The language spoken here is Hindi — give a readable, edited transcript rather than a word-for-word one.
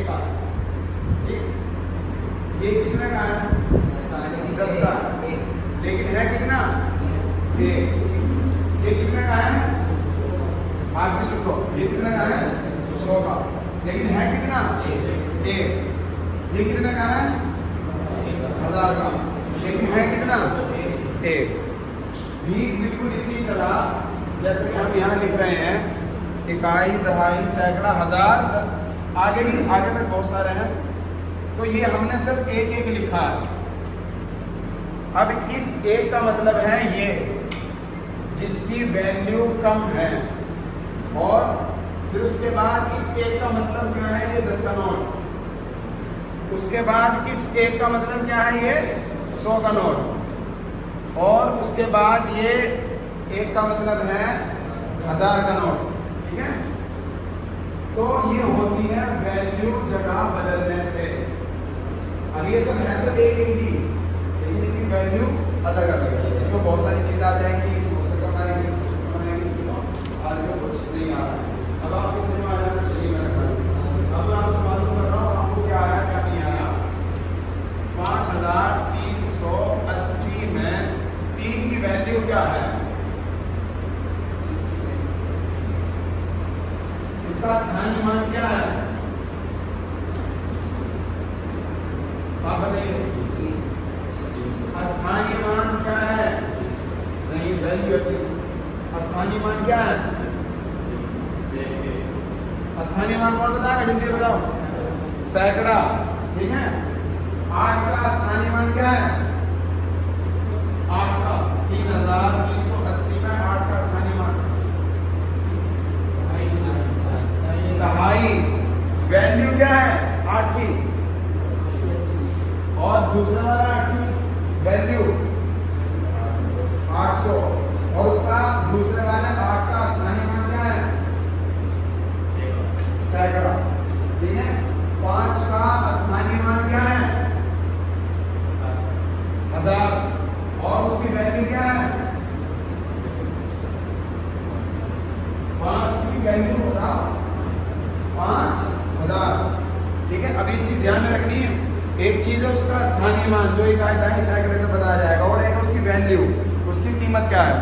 का, ठीक। ये कितने का है? 10 का, लेकिन है कितना? 1। ये कितने का है? आप भी सुन लो, ये कितने का है? 100 का, लेकिन है कितना? 1। ये कितने का है? 1000 का, लेकिन है कितना? 1। ठीक बिल्कुल इसी तरह जैसे कि हम यहाँ लिख रहे हैं इकाई, दहाई, सैकड़ा, हजार, आगे तक बहुत सारे हैं। तो ये हमने सिर्फ एक लिखा है। अब इस एक का मतलब है ये जिसकी वैल्यू कम है, और फिर उसके बाद इस एक का मतलब क्या है? ये 10 का नोट। उसके बाद इस एक का मतलब क्या है? ये 100 का नोट। और उसके बाद ये एक का मतलब है 1000 का नोट, ठीक है। तो ये होती है वैल्यू जगह बदलने से। अब ये सब है तो एक ही, लेकिन इनकी वैल्यू अलग अलग है। इसमें बहुत सारी चीजें आ जाएंगी, इसमें उससे कम आएगी, इसमें उससे कम आएगी, इसमें तो आज में कुछ नहीं आ रहा है। अब आपके समझ में आ जाना चाहिए मेरा ख्याल। अब मैं आपसे मालूम कर रहा हूँ आपको क्या आया क्या नहीं आया। 5380 में 3 की वैल्यू क्या है? इसका स्थानीय मान क्या है? आप बताइए, स्थानीय मान क्या है? नहीं, वैल्यू है। स्थानीय मान क्या है? स्थानीय मान कौन बताएगा? जल्दी बताओ। सैकड़ा, ठीक है। 8 का स्थानीय मान क्या है? 8 का 3380 में 8 का स्थानीय मान। दहाई वैल्यू क्या है? 8 की, और दूसरा वाला 8 की वैल्यू 800, और उसका दूसरे वाले 8 का स्थानीय मान क्या है? सैकड़ा, ठीक है। 5 का स्थानीय मान क्या है? 1000, और उसकी वैल्यू क्या है? 5 की वैल्यू बताओ, 5000, ठीक है। अब ये चीज ध्यान में रखनी है। एक चीज है उसका स्थानीय मान जो इकाई, दहाई, सैकड़े से बताया जाएगा, और एक है उसकी वैल्यू, उसकी कीमत क्या है।